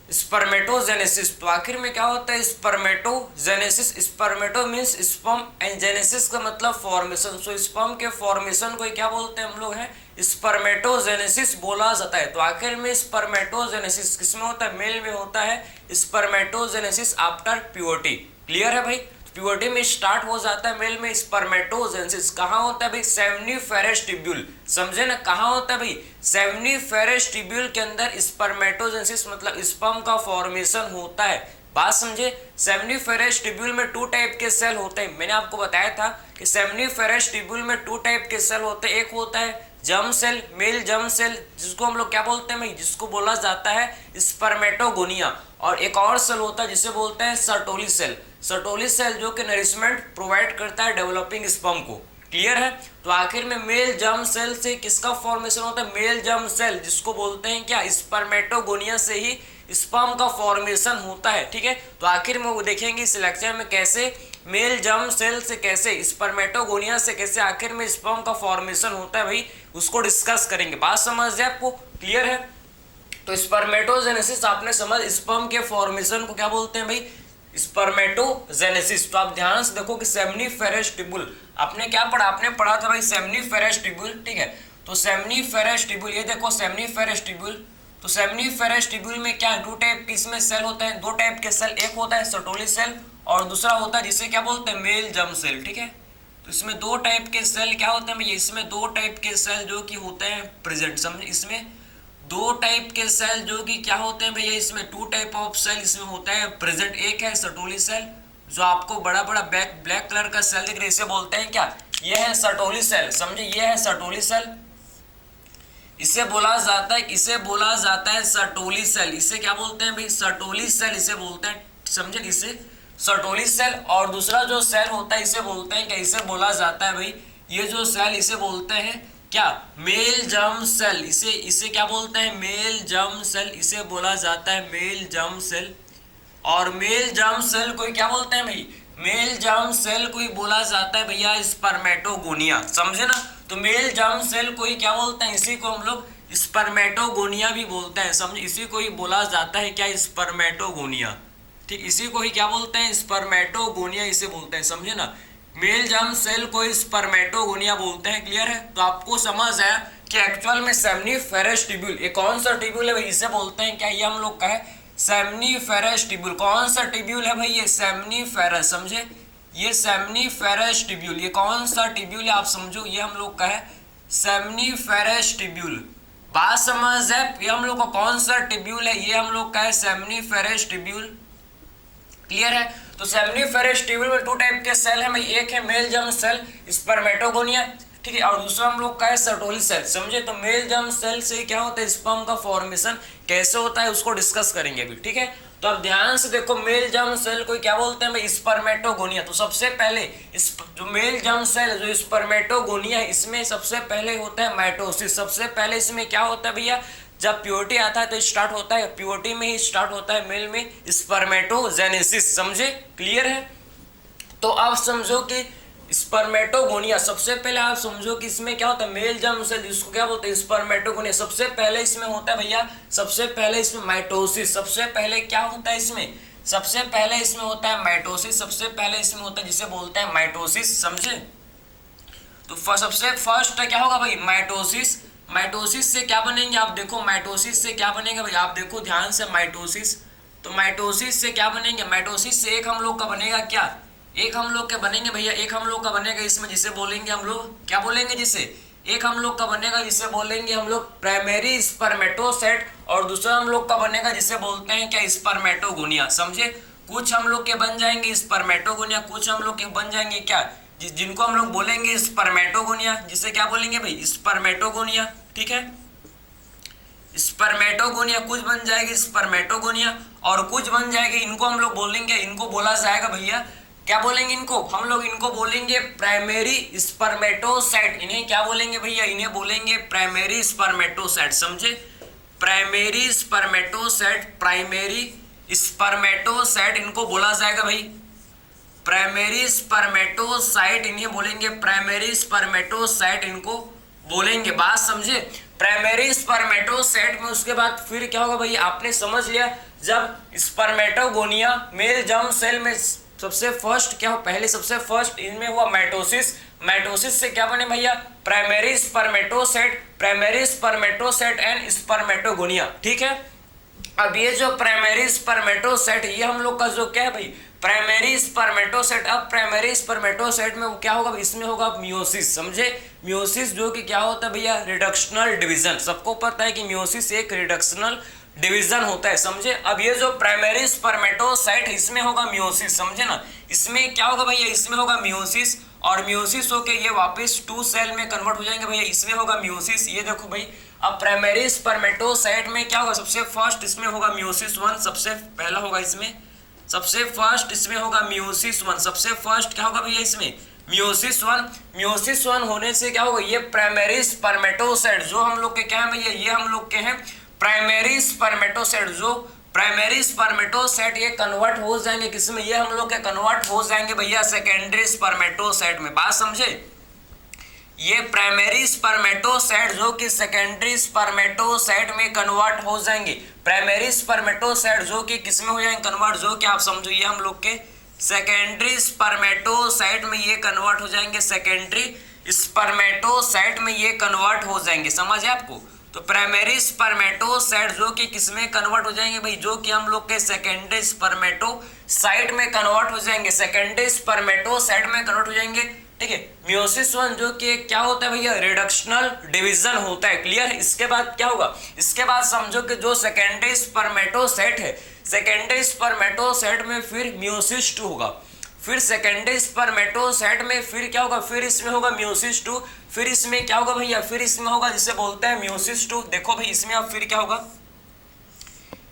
Spermatogenesis. तो आखिर में क्या होता है spermatogenesis. स्पर्मेटो means sperm and genesis का मतलब फॉर्मेशन। सो स्पर्म के फॉर्मेशन को क्या बोलते हैं हम लोग हैं स्पर्मेटोजेनेसिस बोला जाता है। तो आखिर में स्पर्मेटोजेनेसिस किसमें होता है, मेल में होता है स्पर्मेटोजेनेसिस आफ्टर प्यूबर्टी। क्लियर है भाई, प्यूबर्टी में स्टार्ट हो जाता है मेल में स्पर्मेटोजेनेसिस। कहाँ होता है भाई सेमनीफेरस ट्यूब्यूल, समझे ना, कहाँ होता है भाई सेमनीफेरस ट्यूब्यूल के अंदर स्पर्मेटोजेनेसिस मतलब स्पर्म का फॉर्मेशन होता है। बात समझे, सेमनीफेरस ट्यूब्यूल में 2 टाइप के सेल होते हैं। मैंने आपको बताया था कि सेमनीफेरस ट्यूब्यूल में 2 टाइप के सेल होते हैं। एक होता है germ cell, male germ cell, जिसको हम लोग क्या बोलते हैं भाई, जिसको बोला जाता है स्पर्मेटोगोनिया। और एक और सेल होता है जिसे बोलते हैं सर्टोली सेल। सर्टोली सेल जो कि नरिशमेंट प्रोवाइड करता है डेवलपिंग स्पर्म को। क्लियर है। तो आखिर में मेल जर्म सेल से किसका फॉर्मेशन होता है, मेल जर्म सेल, जिसको बोलते हैं क्या स्पर्मेटोगोनिया से ही स्पर्म का फॉर्मेशन होता है। ठीक है, तो आखिर में वो देखेंगे इस लेक्चर में कैसे मेल जर्म सेल से कैसे स्पर्मेटोगोनिया से कैसे आखिर में स्पर्म का फॉर्मेशन होता है भाई, उसको डिस्कस करेंगे। बात समझ जाए आपको, क्लियर है। तो स्पर्मेटोजेनेसिस आपने समझ, स्पर्म के फॉर्मेशन को क्या बोलते हैं भाई स्पर्मेटोजेनेसिस। तो आप ध्यान से देखो कि सेमनीफेरस ट्यूब्यूल आपने क्या पढ़ा, आपने पढ़ा था भाई सेमनीफेरस ट्यूब्यूल। ठीक है, तो सेमनीफेरस ट्यूब्यूल, ये देखो सेमनीफेरस ट्यूब्यूल। तो सेमनीफेरस ट्यूब्यूल में क्या 2 टाइप के इसमें सेल होते हैं, 2 टाइप के सेल, एक होता है सर्टोली सेल और दूसरा होता है जिसे क्या बोलते हैं मेल जर्म सेल। ठीक है, तो इसमें 2 टाइप के सेल क्या होते हैं भैया, इसमें 2 टाइप के सेल जो कि होते हैं प्रेजेंट, समझ, इसमें 2 टाइप के सेल जो कि क्या होते हैं भैया, इसमें 2 टाइप ऑफ सेल इसमें होता है प्रेजेंट। एक है सर्टोली सेल, जो आपको बड़ा बड़ा ब्लैक कलर का सेल दिख रहा है, इसे बोलते हैं क्या, ये है सर्टोली सेल, समझे, ये है सर्टोली सेल। इसे बोला जाता है, इसे बोला जाता है सर्टोली सेल। इसे क्या बोलते हैं भाई सर्टोली सेल, इसे बोलते हैं, समझे, इसे सर्टोली सेल। और दूसरा जो सेल होता है इसे बोलते हैं क्या, इसे बोला जाता है भाई, ये जो सेल इसे बोलते हैं क्या, मेल जर्म सेल। इसे क्या बोलते हैं मेल जर्म सेल, इसे बोला जाता है मेल जर्म सेल। और मेल जर्म सेल को क्या बोलते हैं भाई, मेल जर्म सेल को ही बोला जाता है भैया स्पर्मेटोगोनिया, समझे ना। तो मेल जर्म सेल को ही क्या बोलते हैं, इसी को हम लोग स्पर्मेटोगोनिया भी बोलते हैं, समझे, इसी को ही बोला जाता है क्या स्पर्मेटोगोनिया। ठीक, इसी को ही क्या बोलते हैं स्पर्मेटोगोनिया, इसे बोलते हैं, समझे ना। मेल जर्म सेल को स्पर्मेटोगोनिया बोलते हैं। क्लियर है, तो आपको समझ आया कि एक्चुअल में सेमनीफेरस ट्यूब्यूल ये कौन सा ट्यूब्यूल है भाई, इसे बोलते हैं क्या, ये हम लोग का है सेमनीफेरस ट्यूब्यूल। कौन सा ट्यूब्यूल है भाई, ये सेमनीफेरस, समझे, ये सेमनीफेरस ट्यूब्यूल, ये कौन सा ट्यूब्यूल है आप समझो, ये हम लोग का है सेमनीफेरस ट्यूब्यूल। बात समझ है, ये हम लोग का कौन सा ट्यूब्यूल है, ये हम लोग का है सेमनीफेरस ट्यूब्यूल। क्लियर है, तो सेमनीफेरस ट्यूब्यूल में 2 टाइप के सेल है भाई, एक है मेल जर्म सेल स्पर्मेटोगोनिया, ठीक है, और दूसरा हम लोग का है सर्टोली सेल, समझे। तो मेल जर्म सेल से क्या होता है स्पर्म का फॉर्मेशन कैसे होता है उसको डिस्कस करेंगे अभी। ठीक है, तो अब ध्यान से देखो मेल जर्म सेल को क्या बोलते हैं भाई स्पर्मेटोगोनिया। तो सबसे पहले इस जो मेल जर्म सेल जो स्पर्मेटोगोनिया है, इसमें सबसे पहले होता है माइटोसिस। सबसे पहले इसमें क्या होता है भैया, जब प्यूबर्टी आता है तो स्टार्ट होता है, प्यूबर्टी में ही स्टार्ट होता है मेल में स्पर्मेटोजेनेसिस, समझे। क्लियर है, तो आप समझो कि स्पर्मेटोगोनिया, सबसे पहले आप समझो कि इसमें क्या होता है मेल जर्म सेल जिसको क्या बोलते हैं स्पर्मेटोगोनिया। सबसे पहले इसमें होता है भैया, सबसे पहले इसमें माइटोसिस। सबसे पहले क्या होता है इसमें, सबसे पहले इसमें होता है माइटोसिस। सबसे पहले इसमें होता है जिसे बोलते हैं माइटोसिस, समझे। तो सबसे फर्स्ट क्या होगा भाई माइटोसिस। माइटोसिस से क्या बनेंगे आप देखो, माइटोसिस से क्या बनेगा भाई आप देखो ध्यान से, माइटोसिस, तो माइटोसिस से क्या बनेंगे, माइटोसिस से एक हम लोग का बनेगा क्या, एक हम लोग के बनेंगे भैया, एक हम लोग का बनेगा इसमें जिसे बोलेंगे हम लोग क्या बोलेंगे, जिसे एक हम लोग का बनेगा जिसे बोलेंगे हम लोग प्राइमरी स्पर्मेटोसाइट, और दूसरा हम लोग का बनेगा जिसे बोलते हैं क्या स्पर्मेटोगोनिया, समझे। कुछ हम लोग के बन जाएंगे स्पर्मेटोगोनिया, कुछ हम लोग के बन जाएंगे क्या, जिनको हम लोग बोलेंगे स्पर्मेटोगोनिया, जिसे क्या बोलेंगे भाई स्पर्मेटोगोनिया। ठीक है, स्पर्मेटोगोनिया कुछ बन जाएगी स्पर्मेटोगोनिया, और कुछ बन जाएगी इनको हम लोग बोलेंगे, इनको बोला जाएगा भैया क्या बोलेंगे, इनको हम लोग इनको बोलेंगे प्राइमरी स्पर्मेटोसाइट। इन्हें क्या बोलेंगे भैया, इन्हें बोलेंगे प्राइमरी स्पर्मेटोसाइट, समझे। प्राइमरी स्पर्मेटोसाइट, प्राइमरी स्पर्मेटोसाइट इनको बोला जाएगा भाई प्राइमरी स्पर्मेटोसाइट, इन्हें बोलेंगे प्राइमरी स्पर्मेटोसाइट इनको बोलेंगे। बात समझे, प्राइमरी स्पर्मेटोसाइट में उसके बाद फिर क्या होगा भाई आपने समझ लिया जब स्पर्मेटोगोनिया मेल जर्म सेल में सबसे फर्स्ट क्या हो, पहले सबसे फर्स्ट इनमें हुआ माइटोसिस, माइटोसिस से क्या बने भैया, प्राइमरी स्पर्मेटोसेट एंड स्पर्मेटोगोनिया। ठीक है, अब ये जो प्राइमरी स्पर्मेटोसेट, ये हम लोग का जो क्या है भाई, प्राइमरी स्पर्मेटोसेट। अब प्राइमरी स्पर्मेटोसेट में क्या होगा, इसमें होगा मियोसिस। समझे, मियोसिस जो कि क्या होता है भैया, रिडक्शनल डिवीजन। सबको पता है कि मियोसिस एक रिडक्शनल डिवीजन होता है। समझे, अब ये जो प्राइमरी स्पर्मेटोसाइट इसमें होगा मियोसिस। समझे ना, इसमें क्या होगा भैया, इसमें होगा मियोसिस, और मियोसिस होके ये वापस 2 सेल में कन्वर्ट हो जाएंगे भैया, इसमें होगा मियोसिस। ये देखो भाई, अब प्राइमरी स्पर्मेटोसाइट में क्या होगा, सबसे फर्स्ट इसमें होगा मियोसिस 1, सबसे पहला होगा इसमें, सबसे फर्स्ट इसमें होगा मियोसिस 1, सबसे फर्स्ट क्या होगा भैया इसमें, मियोसिस 1। मियोसिस 1 होने से क्या होगा, ये प्राइमरी स्पर्मेटोसाइट जो हम लोग के क्या है भैया, ये हम लोग के हैं प्राइमरी स्पर्मेटोसाइट, जो प्राइमरी स्पर्मेटोसाइट ये कन्वर्ट हो जाएंगे किसमें, ये हम लोग के कन्वर्ट हो जाएंगे भैया सेकेंडरी स्पर्मेटोसाइट में। बात समझे, ये प्राइमरी स्पर्मेटोसाइट जो कि सेकेंडरी स्पर्मेटोसाइट में कन्वर्ट हो जाएंगे। प्राइमरी स्पर्मेटोसाइट जो कि किसमें हो जाएंगे कन्वर्ट, जो कि आप समझो ये हम लोग के सेकेंडरी स्पर्मेटोसाइट में ये कन्वर्ट हो जाएंगे, सेकेंडरी स्पर्मेटोसाइट में ये कन्वर्ट हो जाएंगे। समझ है आपको, तो प्राइमरी स्पर्मेटोसाइट जो कि किसमें कन्वर्ट हो जाएंगे भाई, जो कि हम लोग के सेकेंडरी स्पर्मेटोसाइट में कन्वर्ट हो जाएंगे, सेकेंडरी स्पर्मेटोसाइट में कन्वर्ट हो जाएंगे। ठीक है, मियोसिस 1 जो कि क्या होता है भैया, रिडक्शनल डिवीजन होता है। क्लियर है, इसके बाद क्या होगा, इसके बाद समझो कि जो सेकेंडरी स्पर्मेटोसाइट है, सेकेंडरी स्पर्मेटोसाइट में फिर मियोसिस 2 होगा, फिर सेकेंडरी स्पर्मेटोसाइट में फिर क्या होगा, फिर इसमें होगा मियोसिस 2, फिर इसमें क्या होगा भैया, फिर इसमें होगा जिसे बोलते हैं मियोसिस 2। देखो भाई, इसमें अब फिर क्या होगा,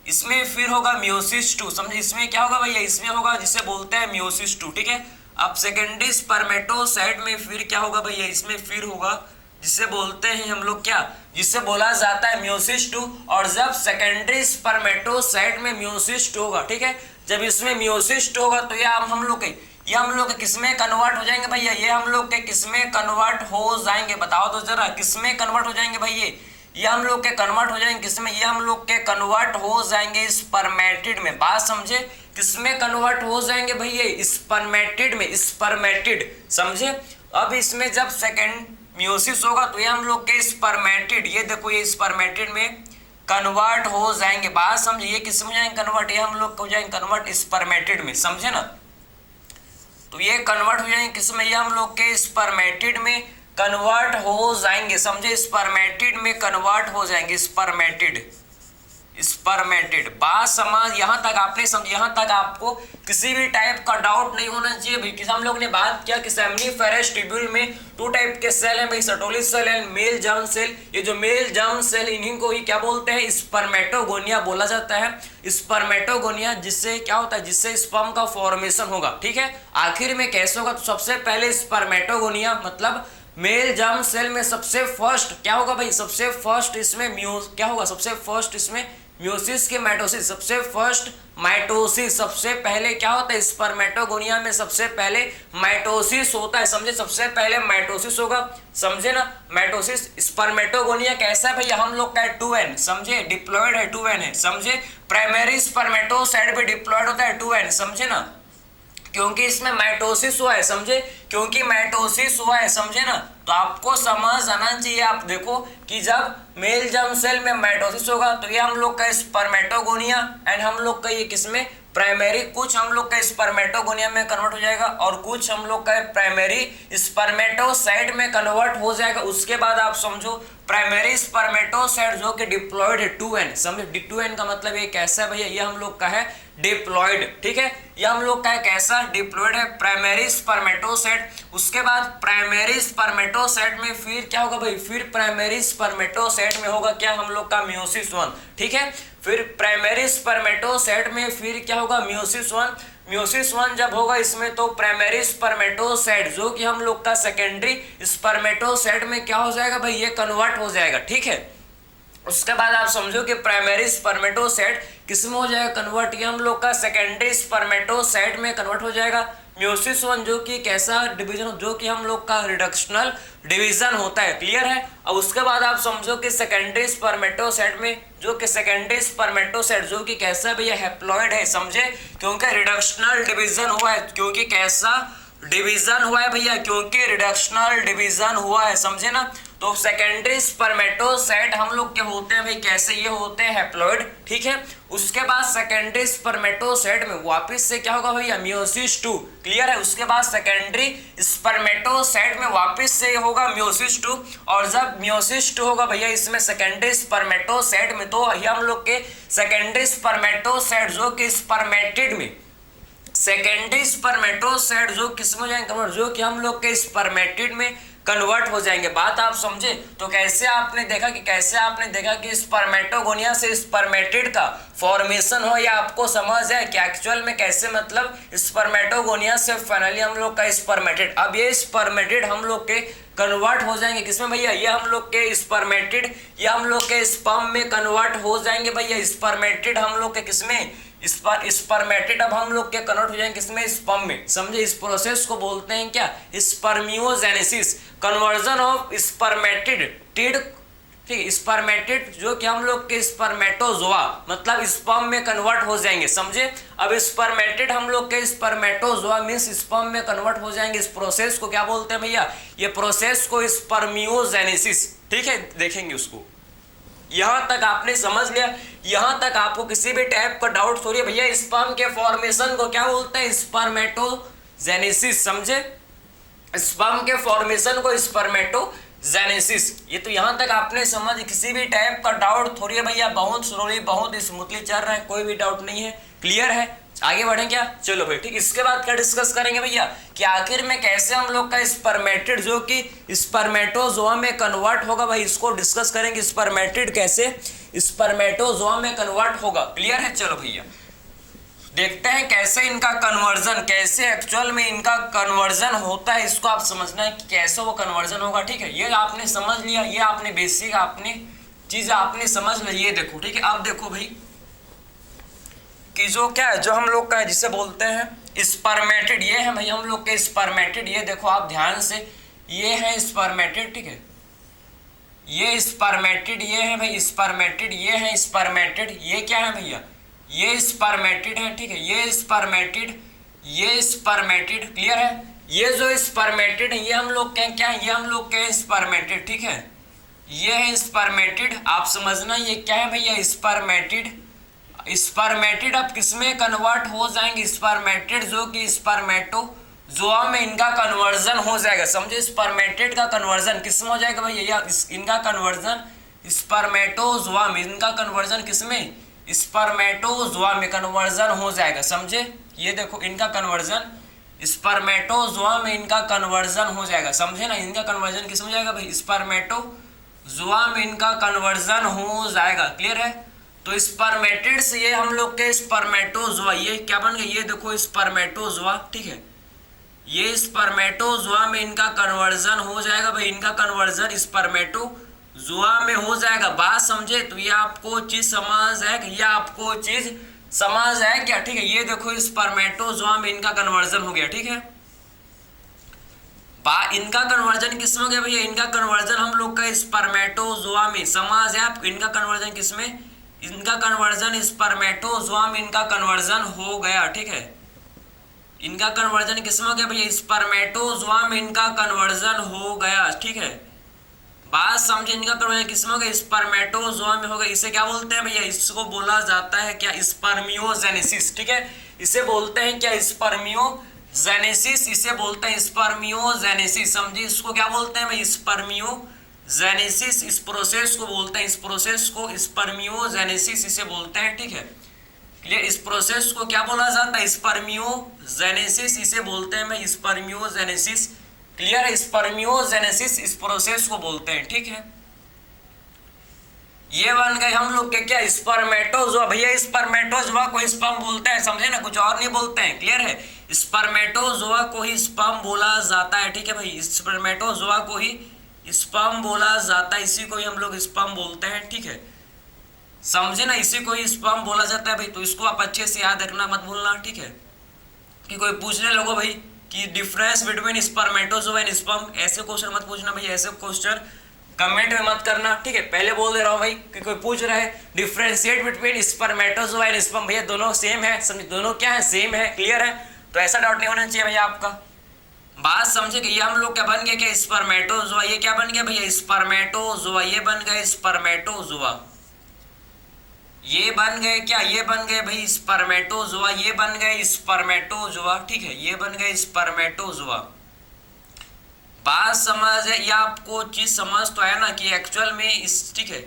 इसमें फिर होगा मियोसिस 2। समझे, इसमें क्या होगा भैया, इसमें होगा जिसे बोलते हैं मियोसिस 2। ठीक है, अब सेकेंडरी स्पर्मेटोसाइट में फिर क्या होगा भैया, इसमें फिर होगा जिसे बोलते हैं हम लोग क्या, जिसे बोला जाता है मियोसिस 2। और जब सेकेंडरी स्पर्मेटोसाइट में मियोसिस 2 होगा, ठीक है, जब इसमें मियोसिस 2 होगा तो ये हम लोग के किसमें कन्वर्ट हो जाएंगे भैया, ये हम लोग के किसमें कन्वर्ट हो जाएंगे, बताओ तो जरा, किसमें कन्वर्ट हो जाएंगे भाई, ये हम लोग के कन्वर्ट हो जाएंगे किसमें, ये हम लोग के कन्वर्ट हो जाएंगे स्पर्मेटिड में। बात समझे, किसमें कन्वर्ट हो जाएंगे भैया, स्पर्मेटिड में, स्पर्मेटिड। समझे, अब इसमें जब सेकेंड मियोसिस होगा तो ये हम लोग के स्पर्मेटिड, ये देखो ये स्पर्मेटिड में कन्वर्ट हो जाएंगे। बात समझे, ये किसमें हो जाएंगे कन्वर्ट, ये हम लोग हो जाएंगे कन्वर्ट स्पर्मेटिड में। समझे ना, तो ये कन्वर्ट हो जाएंगे किसमें, ये हम लोग के स्पर्मेटिड में कन्वर्ट हो जाएंगे। समझे, स्पर्मेटिड में कन्वर्ट हो जाएंगे, स्पर्मेटिड। बात समझ, यहाँ तक आपने समझ, यहाँ तक आपको किसी भी टाइप का डाउट नहीं होना चाहिए भाई। हम लोग ने बात किया कि सेमनीफेरस ट्यूब्यूल में 2 टाइप के सेल हैं भाई, Sertoli cell and male germ cell. ये जो मेल जर्म सेल, इन्हीं को ही क्या बोलते हैं, स्पर्मेटोगोनिया बोला जाता है। स्पर्मेटोगोनिया जिससे क्या होता है, जिससे स्पर्म का फॉर्मेशन होगा। ठीक है, आखिर में कैसे होगा, तो सबसे पहले स्पर्मेटोगोनिया मतलब मेल जर्म सेल में सबसे फर्स्ट क्या होगा भाई, सबसे फर्स्ट इसमें क्या होगा, सबसे फर्स्ट इसमें मियोसिस के माइटोसिस, सबसे फर्स्ट माइटोसिस, सबसे पहले क्या होता है, स्पर्मेटोगोनिया में सबसे पहले माइटोसिस होता है। समझे, सबसे पहले माइटोसिस होगा। समझे ना, माइटोसिस। स्पर्मेटोगोनिया कैसा है भैया, हम लोग का 2n। समझे, डिप्लॉयड है, 2n है। समझे, प्राइमरी स्पर्मेटोसाइट भी डिप्लॉयड होता है, 2n। समझे ना, क्योंकि इसमें माइटोसिस हुआ है। समझे, क्योंकि माइटोसिस हुआ है। समझे ना, तो आपको समझ आना चाहिए। आप देखो कि जब मेल जर्म सेल में माइटोसिस होगा तो ये हम लोग का स्पर्मेटोगोनिया एंड हम लोग का ये किसमें, प्राइमरी, कुछ हम लोग का स्पर्मेटोगोनिया में कन्वर्ट हो जाएगा और कुछ हम लोग का प्राइमरी स्पर्मेटोसाइट में कन्वर्ट हो जाएगा। उसके बाद आप समझो प्राइमरी स्पर्मेटोसाइट जो कि डिप्लॉयड है, 2n। समझे, 2n का मतलब ये कैसा है भैया, ये हम लोग का है डिप्लॉयड। ठीक है, ये हम लोग का है कैसा, डिप्लॉयड है, प्राइमरी स्पर्मेटोसाइट। उसके बाद प्राइमरी स्पर्मेटोसाइट में फिर क्या होगा भाई, फिर प्राइमरी स्पर्मेटोसाइट में होगा क्या, हम लोग का मियोसिस 1। ठीक है, फिर प्राइमरी स्पर्मेटोसाइट में फिर क्या होगा, मियोसिस 1। मियोसिस 1 जब होगा इसमें तो प्राइमरी स्पर्मेटोसाइट जो कि हम लोग का सेकेंडरी स्पर्मेटोसाइट में क्या हो जाएगा भाई, ये कन्वर्ट हो जाएगा। ठीक है, उसके बाद आप समझो कि प्राइमरी स्पर्मेटोसाइट किसमें हो जाएगा कन्वर्ट, ये हम लोग का सेकेंडरी स्पर्मेटोसाइट में कन्वर्ट हो जाएगा। मियोसिस 1 जो कि कैसा डिवीजन, जो कि हम लोग का रिडक्शनल डिवीजन होता है। क्लियर है, अब उसके बाद आप समझो कि सेकेंडरी स्पर्मेटोसाइट में जो कि सेकेंडरी स्पर्मेटोसाइट जो कि कैसा भैया हैप्लॉइड है, समझे, क्योंकि रिडक्शनल डिवीजन हुआ है, क्योंकि कैसा डिवीजन हुआ है भैया, क्योंकि रिडक्शनल डिवीजन हुआ है, समझे ना। तो सेकेंडरी स्पर्मेटोसाइट हम लोग क्या होते हैं भाई, कैसे ये होते हैं हैप्लॉइड, ठीक है। उसके बाद सेकेंडरी स्पर्मेटोसाइट में वापस से क्या होगा भैया, मियोसिस 2, क्लियर है। उसके बाद सेकेंडरी स्पर्मेटोसाइट में वापस से होगा मियोसिस 2, और जब मियोसिस 2 होगा भैया इसमें सेकेंडरी स्पर्मेटोसाइट में, तो ये हम लोग के सेकेंडरी स्पर्मेटोसाइट जो कि स्पर्मेटिड में, सेकेंडरी स्पर्मेटोसाइट जो किसमें हो जाएंगे कन्वर्ट, जो कि हम लोग के स्पर्मेटिड में कन्वर्ट हो जाएंगे। बात आप समझे। तो कैसे आपने देखा कि स्पर्मेटोगोनिया से स्पर्मेटिड का फॉर्मेशन हो, या आपको समझ है कि एक्चुअल में कैसे, मतलब स्पर्मेटोगोनिया से फाइनली हम लोग का स्पर्मेटिड, अब ये स्पर्मेटिड हम लोग के कन्वर्ट हो जाएंगे किसमें भैया, ये हम लोग के स्पर्मेटिड, ये हम लोग के स्पर्म में कन्वर्ट हो जाएंगे भैया। स्पर्मेटिड हम लोग के किसमें, स्पर्मेटिड अब हम लोग के कन्वर्ट हो जाएंगे किसमें, स्पर्म में, समझे। इस प्रोसेस को बोलते हैं क्या, स्पर्मियोजेनेसिस, कन्वर्जन ऑफ स्पर्मेटिड टिड, ठीक, स्पर्मेटिड जो कि हम लोग के स्पर्मेटोजोआ मतलब स्पर्म में कन्वर्ट हो जाएंगे, समझे। अब स्पर्मेटिड हम लोग के स्पर्मेटोजोआ मींस स्पर्म में कन्वर्ट हो जाएंगे। इस प्रोसेस को क्या बोलते हैं भैया, ये प्रोसेस को स्पर्मियोजेनेसिस, ठीक है, देखेंगे उसको। यहां तक आपने समझ लिया, यहां तक आपको किसी भी टाइप का डाउट हो रही है भैया, स्पर्म के फॉर्मेशन को क्या बोलते हैं, स्पर्मेटोजेनेसिस, समझे। स्पर्म के फॉर्मेशन को स्पर्मेटोजेनेसिस, ये तो यहां तक आपने समझ, किसी भी टाइप का डाउट हो रही है भैया, बहुत स्लोली बहुत स्मूथली चल रहा है, कोई भी डाउट नहीं है, क्लियर है। आगे बढ़ें क्या, चलो भाई ठीक। इसके बाद क्या डिस्कस करेंगे भैया कि आखिर में कैसे हम लोग का स्पर्मेटिड जो कि स्पर्मेटोजोआ में कन्वर्ट होगा, भाई इसको डिस्कस करेंगे। स्पर्मेटिड कैसे स्पर्मेटोजोआ में कन्वर्ट होगा, क्लियर है। चलो भैया देखते हैं कैसे इनका कन्वर्जन, कैसे एक्चुअल में इनका कन्वर्जन होता है, इसको आप समझना है कि कैसे वो कन्वर्जन होगा, ठीक है। ये आपने समझ लिया, ये आपने बेसिक आपने चीज आपने समझ ली, ये देखो, ठीक है। अब देखो भाई कि जो क्या है, जो हम लोग का है जिसे बोलते हैं स्पर्मेटिड, ये है भाई हम लोग के स्पर्मेटिड, ये देखो आप ध्यान से, ये है स्पर्मेटिड, ठीक है, ये स्पर्मेटिड, ये है भाई स्पर्मेटिड, ये है स्पर्मेटिड, ये क्या है भैया, ये स्पर्मेटिड है, ठीक है, ये स्पर्मेटिड, ये स्पर्मेटिड, क्लियर है। ये जो स्पर्मेटिड है ये हम लोग के क्या है, ये हम लोग के स्पर्मेटिड, ठीक है, ये है स्पर्मेटिड, आप समझना ये क्या है भैया, स्पर्मेटिड। स्पर्मेटिड अब किसमें कन्वर्ट हो जाएंगे, स्पर्मेटिड जो कि स्पर्मेटोजोआ में इनका कन्वर्जन हो जाएगा, समझे। स्पर्मेटिड का कन्वर्जन किसमें हो जाएगा भैया, इनका कन्वर्जन स्पर्मेटोजोआ में, इनका कन्वर्जन किसमें, स्पर्मेटोजोआ में कन्वर्जन हो जाएगा, समझे। ये देखो इनका कन्वर्जन स्पर्मेटोजोआ में इनका कन्वर्जन हो जाएगा, समझे ना। इनका कन्वर्जन किसमें हो जाएगा भाई, स्पर्मेटोजोआ में इनका कन्वर्जन हो जाएगा, क्लियर है। तो स्पर्मेटिड से ये हम लोग के स्पर्मेटोजोआ, ये क्या बन गया, ये देखो स्पर्मेटोजोआ, ठीक है, ये स्पर्मेटोजोआ में इनका कन्वर्जन हो जाएगा भाई, इनका कन्वर्जन स्पर्मेटोजोआ में हो जाएगा। बात समझे। तो ये आपको चीज समझ है, ये आपको चीज समझ है क्या, ठीक है। ये देखो स्पर्मेटोजोआ में इनका कन्वर्जन हो गया, ठीक है। इनका कन्वर्जन किसमें हो गया भैया, इनका कन्वर्जन हम लोग का स्पर्मेटोजोआ में, समझ है आप, इनका कन्वर्जन किसमें, इनका कन्वर्जन स्पर्मेटोजोआ में इनका कन्वर्जन हो गया, ठीक है। इनका कन्वर्जन किसमें हो गया भैया, स्पर्मेटोजोआ में इनका कन्वर्जन हो गया, ठीक है। बात समझे। इनका कन्वर्जन किसमें हो गया, स्पर्मेटोजोआ में हो गया। इसे क्या बोलते हैं भैया, इसको बोला जाता है क्या, स्पर्मियोजेनेसिस, ठीक है। इसे बोलते हैं क्या, स्पर्मियोजेनेसिस, इसे बोलते हैं स्पर्मियोजेनेसिस, समझिए। इसको क्या बोलते हैं भाई, स्पर्मियोजेनेसिस, इस प्रोसेस को बोलते हैं, इस प्रोसेस को स्पर्मियोजेनेसिस इसे बोलते हैं, ठीक है, क्लियर। इस प्रोसेस को क्या बोला जाता है, स्पर्मियोजेनेसिस इसे बोलते हैं भाई, स्पर्मियोजेनेसिस, क्लियर है। स्पर्मियोजेनेसिस इस प्रोसेस को बोलते हैं, ठीक है। ये बन गए हम लोग के क्या, स्पर्मेटोजोआ। भैया स्पर्मेटोजोआ को स्पर्म बोलते हैं, समझे ना, कुछ और नहीं बोलते हैं, क्लियर है। स्पर्मेटोजोआ को ही स्पर्म बोला जाता है, ठीक है भाई, स्पर्मेटोजोआ को ही स्पर्म बोला जाता है, इसी को ही हम लोग स्पर्म बोलते हैं, ठीक है, समझे ना, इसी को ही स्पर्म बोला जाता है भाई। तो इसको आप अच्छे से याद रखना, मत भूलना, ठीक है। कि कोई पूछने लगो भाई कि difference between spermatozoa and sperm, ऐसे क्वेश्चन मत पूछना भाई, ऐसे क्वेश्चन कमेंट में मत करना, ठीक है। पहले बोल दे रहा हूँ भाई कि कोई पूछ रहा है differentiate between spermatozoa and sperm, भैया दोनों सेम है, समझे, दोनों क्या है, सेम है, क्लियर है। तो ऐसा डाउट नहीं होना चाहिए भैया आपका। बात समझे कि ये हम लोग क्या बन गया, क्या स्पर्मेटोजोआ, ये क्या बन गया भैया स्पर्मेटोजोआ, ये बन गए स्पर्मेटोजोआ, ये बन गए क्या, ये बन गए भाई स्पर्मेटोजोआ, ये बन गए स्पर्मेटोजोआ, ठीक है, ये बन गए स्पर्मेटोजोआ। बात समझ है, ये आपको चीज समझ तो है ना कि एक्चुअल में इस, ठीक है,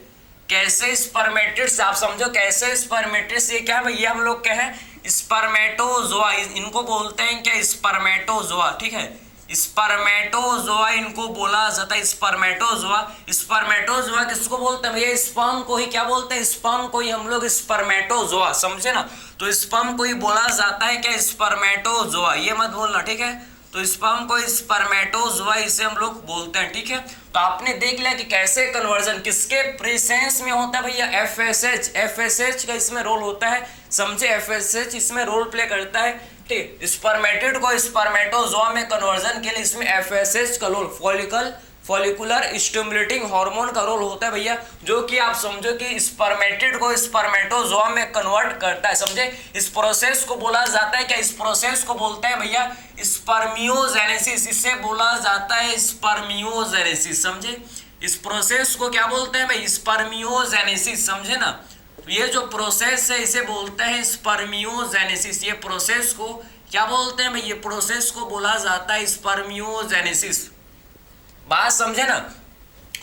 कैसे स्पर्मेटिड्स, आप समझो कैसे स्पर्मेटिड्स, ये क्या भाई, ये हम लोग क्या है स्पर्मेटोजोआ, इनको बोलते हैं क्या स्पर्मेटोजोआ, ठीक है, स्पर्मेटोजोआ इनको बोला जाता है स्पर्मेटोजोआ। स्पर्मेटोजोआ किसको बोलते हैं भैया, स्पर्म को ही क्या बोलते हैं, स्पर्म को ही हम लोग स्पर्मेटोजोआ, समझे ना। तो स्पर्म को ही बोला जाता है क्या स्पर्मेटोजोआ, ये मत बोलना, ठीक है। तो स्पर्म को स्पर्मेटोजोआ इसे हम लोग बोलते हैं, ठीक है। तो आपने देख लिया कि कैसे कन्वर्जन किसके प्रेजेंस में होता है भैया, एफएसएच, एफएसएच का इसमें रोल होता है, समझे, एफएसएच इसमें रोल प्ले करता है, ठीक। स्पर्मेटिड को स्पर्मेटोजोआ में कन्वर्जन के लिए इसमें एफएसएच का रोल, फॉलिकुलर स्टिमुलेटिंग हार्मोन का रोल होता है भैया, जो कि आप समझो कि स्पर्मेटिड को स्पर्मेटोजोआ में कन्वर्ट करता है, समझे। इस प्रोसेस को बोला जाता है क्या, इस प्रोसेस को बोलते हैं भैया स्पर्मियोजेनेसिस, इसे बोला जाता है स्पर्मियोजेनेसिस, समझे। इस प्रोसेस को क्या बोलते हैं भाई स्पर्मियोजेनेसिस, समझे ना। तो ये जो प्रोसेस है इसे बोलते हैं स्पर्मियोजेनेसिस, ये प्रोसेस को क्या बोलते हैं भाई, ये प्रोसेस को बोला जाता है स्पर्मियोजेनेसिस। बात समझे ना।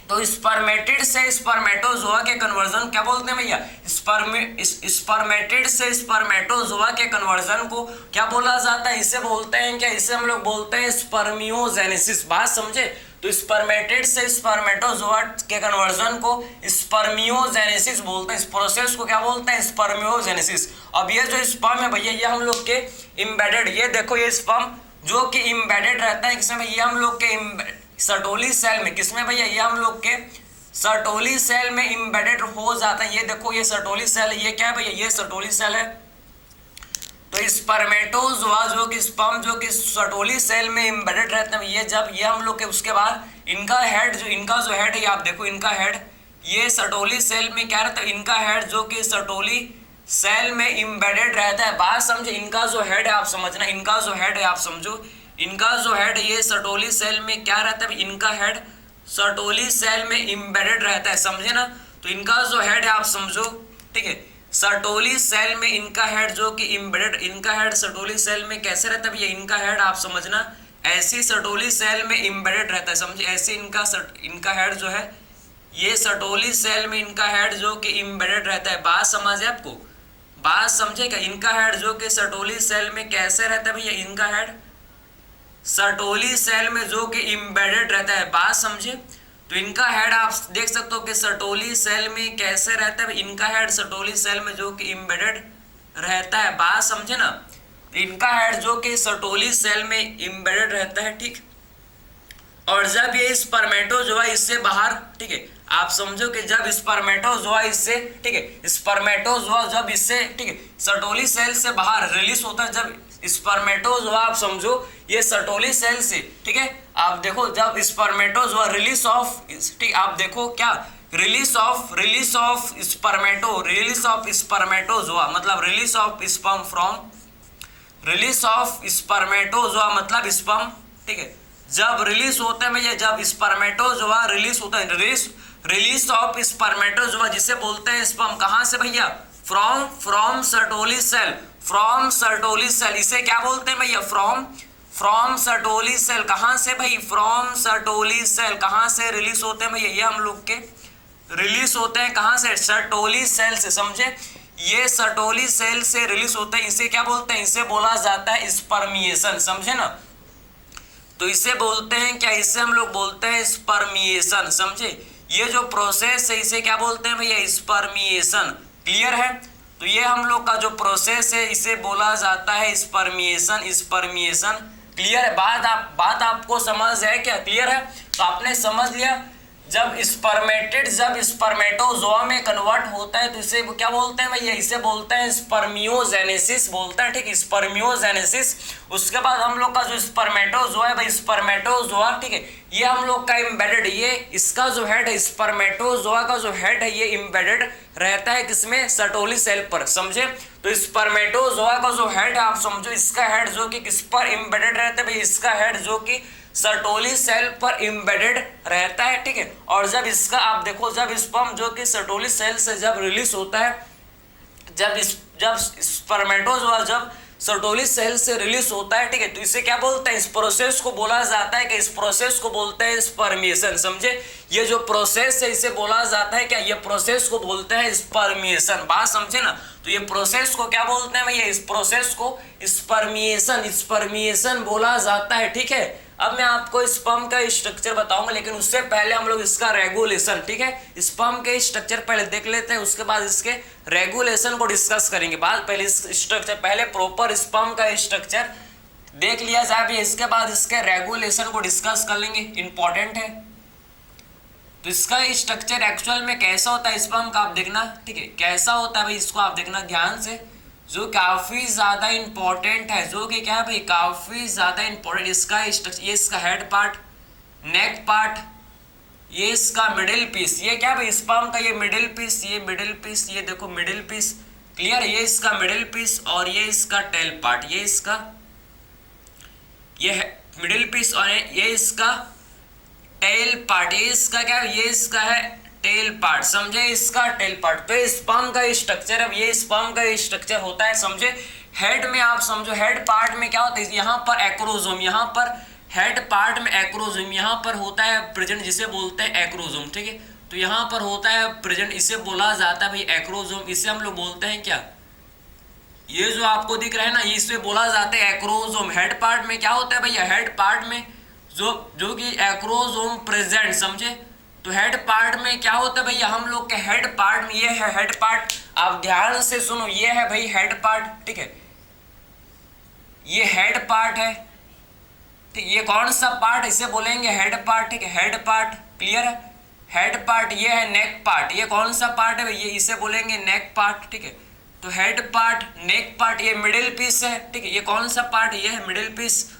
तो स्पर्मेटिड से स्पर्मेटोजोआ के कन्वर्जन क्या बोलते हैं भैया, स्पर्मेटिड से स्पर्मेटोजोआ के कन्वर्जन को क्या बोला जाता है, इसे बोलते हैं क्या, इसे हम लोग बोलते हैं स्पर्मियोजेनेसिस। बात समझे। तो स्पर्मेटिड से स्पर्मेटोजोआ के कन्वर्जन को स्पर्मियोजेनेसिस बोलते हैं, इस प्रोसेस को क्या बोलते हैं स्पर्मियोजेनेसिस। अब ये जो स्पर्म है भैया, ये हम लोग के इम्बेडेड, ये देखो ये स्पर्म जो कि इम्बेडेड रहता है किसमें, ये हम लोग के सर्टोली सेल में, किसमें भैया, ये हम लोग के सर्टोली सेल में इम्बेडेड हो जाता है। ये देखो ये सर्टोली सेल है, ये क्या है भैया, ये सर्टोली सेल है। तो स्पर्मेटोजोआ जो कि स्पर्म जो कि सर्टोली सेल में इम्बेडेड रहते हैं, ये जब ये हम लोग के उसके बाद इनका हेड जो हेड है, आप देखो इनका हेड, ये सर्टोली सेल में क्या रहता है, इनका हेड जो कि सर्टोली सेल में इम्बेडेड रहता है। बात समझे, इनका जो हेड है आप समझना, इनका जो हेड है आप समझो, इनका जो हेड ये सर्टोली सेल में क्या रहता है, इनका हेड सर्टोली सेल में इम्बेडेड रहता है, समझे ना। तो इनका जो हेड है आप समझो, ठीक है, सर्टोली सेल में इनका हेड जो कि इम्बेडेड, इनका हेड सर्टोली सेल में कैसे रहता है, ये इनका हेड आप समझना ऐसी सर्टोली सेल में इम्बेडेड रहता है, समझे, ऐसे इनका हेड जो है ये सर्टोली सेल में इनका हेड जो कि इम्बेडेड रहता है। बात समझ है आपको, बात समझेगा। इनका हेड जो कि सर्टोली सेल में कैसे रहता है भैया, इनका हेड सर्टोली सेल में जो कि इम्बेडेड रहता है। बात समझे। तो इनका हेड आप देख सकते हो कि सर्टोली सेल में कैसे रहता है, इनका हेड सर्टोली सेल में जो कि इम्बेडेड रहता है। बात समझे ना। तो इनका हेड जो कि सर्टोली सेल में इम्बेडेड रहता है, ठीक। और जब ये स्पर्मेटोजोआ इससे बाहर, ठीक है, आप समझो कि जब स्पर्मेटोजोआ इससे, ठीक है, स्पर्मेटोजोआ जब इससे, ठीक है, सर्टोली सेल से बाहर रिलीज होता है, जब स्पर्मेटोजोआ आप समझो ये सर्टोली सेल से, ठीक है, आप देखो जब स्पर्मेटोजोआ रिलीज ऑफ, ठीक, आप देखो क्या रिलीज ऑफ स्पर्मेटोजोआ मतलब release of sperm from, release of spermatozoa मतलब स्पर्म, ठीक है, जब रिलीज होता है भैया, जब स्पर्मेटोजोआ रिलीज होता है, रिलीज ऑफ स्पर्मेटोजोआ जिसे बोलते हैं स्पर्म, कहां से भैया, from Sertoli cell, from Sertoli cell, इसे क्या बोलते हैं भैया, फ्रॉम सर्टोली सेल, कहां से भाई, फ्रॉम सर्टोली सेल, कहां से रिलीज होते हैं भैया, ये हम लोग के रिलीज होते हैं कहां से, सर्टोली सेल से, समझे, ये सर्टोली सेल से रिलीज होते हैं, इसे क्या बोलते हैं, इसे बोला जाता है स्पर्मिएशन, समझे ना। तो इसे बोलते हैं क्या, इसे हम लोग बोलते हैं स्पर्मिएशन, समझे। ये जो प्रोसेस है इसे क्या बोलते हैं भैया, स्पर्मिएशन, क्लियर है। तो ये हम लोग का जो प्रोसेस है इसे बोला जाता है स्पर्मिएशन, क्लियर है। बात आपको समझ है क्या, क्लियर है। तो आपने समझ लिया जब स्पर्मेटोजोआ में कन्वर्ट होता है तो इसे क्या बोलते हैं भैया, इसे बोलते हैं स्पर्मियोजेनेसिस बोलते हैं, ठीक है, स्पर्मियोजेनेसिस। उसके बाद हम लोग का जो स्पर्मेटोजोआ है भाई, स्पर्मेटोजोआ, ठीक है, ये हम लोग का इम्बेडेड, ये इसका जो हेड है, स्पर्मेटोजोआ का जो हेड है ये इम्बेडेड रहता है किसमें, सर्टोली सेल पर, समझे। तो स्पर्मेटोजोआ का जो हेड है आप समझो, इसका हेड जो कि किस पर इम्बेडेड रहता है भाई, इसका हेड जो कि सर्टोली सेल पर इम्बेडेड रहता है, ठीक है। और जब इसका आप देखो, जब स्पर्म जो कि सर्टोली सेल से जब रिलीज होता है, जब स्पर्मेटोजोआ जब सर्टोली सेल से रिलीज होता है, ठीक है, तो इसे क्या बोलते हैं, इस प्रोसेस को बोला जाता है कि इस प्रोसेस को बोलते हैं स्पर्मिएशन, समझे। ये जो प्रोसेस है इसे बोला जाता है क्या, ये प्रोसेस को बोलते हैं स्पर्मिएशन, बात समझे ना। तो ये प्रोसेस को क्या बोलते हैं भैया, इस प्रोसेस को स्पर्मिएशन बोला जाता है, ठीक है। अब मैं आपको स्पर्म का स्ट्रक्चर बताऊंगा, लेकिन उससे पहले हम लोग इसका रेगुलेशन, ठीक है, स्पर्म के स्ट्रक्चर पहले देख लेते हैं, उसके बाद इसके रेगुलेशन को डिस्कस करेंगे। पहले स्ट्रक्चर, पहले प्रॉपर स्पर्म का स्ट्रक्चर देख लिया जाए, इसके बाद इसके रेगुलेशन को डिस्कस कर लेंगे, इंपॉर्टेंट है। तो इसका स्ट्रक्चर एक्चुअल में कैसा होता है स्पर्म का आप देखना, ठीक है, कैसा होता है भाई, इसको आप देखना ध्यान से, जो काफी ज्यादा इंपॉर्टेंट है, जो कि क्या है भाई, काफी ज्यादा इंपॉर्टेंट। इसका स्ट्रक्चर, ये इसका हेड पार्ट, नेक पार्ट, ये इसका मिडिल पीस, ये क्या भाई स्पर्म का ये मिडिल पीस, ये मिडिल पीस, ये देखो मिडिल पीस, क्लियर, ये इसका मिडिल पीस, और ये इसका टेल पार्ट, ये इसका ये मिडिल पीस, और ये इसका टेल पार्ट, ये इसका क्या है, ये इसका है टेल पार्ट, समझे, इसका टेल पार्ट। तो स्पर्म का स्ट्रक्चर, अब ये स्पर्म का स्ट्रक्चर होता है, समझे। हेड में आप समझो, हेड पार्ट में क्या होता है, यहाँ पर एक्रोजोम, यहाँ पर हेड पार्ट में एक्रोजोम, यहाँ पर होता है प्रेजेंट, जिसे बोलते हैं एक्रोजोम, ठीक है। तो यहाँ पर होता है प्रेजेंट, इसे बोला जाता है भाई एक्रोजोम, इसे हम लोग बोलते हैं क्या, ये जो आपको दिख रहा है ना, इसे बोला जाता है एक्रोजोम। हेड पार्ट में क्या होता है भैया, हेड पार्ट में जो कि एक्रोजोम प्रेजेंट, समझे। तो हेड पार्ट में क्या होता है भैया, हम लोग के हेड पार्ट में ये है हेड पार्ट, आप ध्यान से सुनो, ये है भाई हेड पार्ट, ठीक है, ये हेड पार्ट है, ठीक, ये कौन सा पार्ट, इसे बोलेंगे हेड पार्ट, ठीक है, हेड पार्ट, क्लियर है। हेड पार्ट ये है नेक पार्ट, ये कौन सा पार्ट है भैया, ये इसे बोलेंगे नेक पार्ट, ठीक है। तो हेड पार्ट, नेक पार्ट, ये मिडिल पीस है, ठीक है, ये कौन सा पार्ट, ये है मिडिल पीस,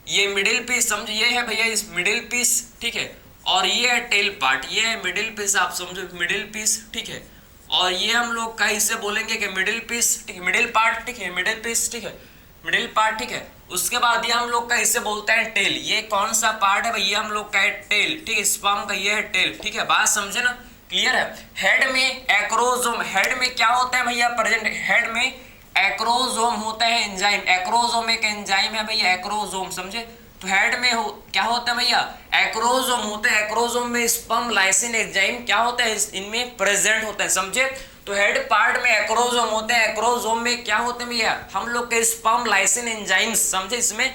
ये मिडिल पीस, समझो, ये है भैया इस मिडिल पीस, ठीक है। और ये है टेल पार्ट, ये है मिडिल पीस, आप समझो मिडिल पीस, ठीक है। और ये हम लोग का इसे बोलेंगे कि मिडिल पीस, ठीक है, मिडिल पार्ट, ठीक है, मिडिल पीस, ठीक है, मिडिल पार्ट, ठीक है। उसके बाद ये हम लोग का इसे बोलते हैं टेल, ये कौन सा पार्ट है भैया, हम लोग का है टेल, ठीक है, स्पर्म का ये है टेल, ठीक है, बात समझे ना, क्लियर है। हेड में एक्रोजोम, हेड में क्या होता है भैया प्रेजेंट, हेड में एक्रोजोम होता है एंजाइम, एक्रोजोम एक एंजाइम है भैया, एक्रोजोम, समझे। तो हेड में क्या होता है भैया, एक्रोजोम होते हैं, एक्रोजोम में स्पर्म लाइसिन एंजाइम क्या होता है, इनमें प्रेजेंट होता है, समझे। तो हेड पार्ट में एक्रोजोम होते हैं, एक्रोजोम में क्या होते हैं भैया, हम लोग के स्पर्म लाइसिन एंजाइम्स, समझे। इसमें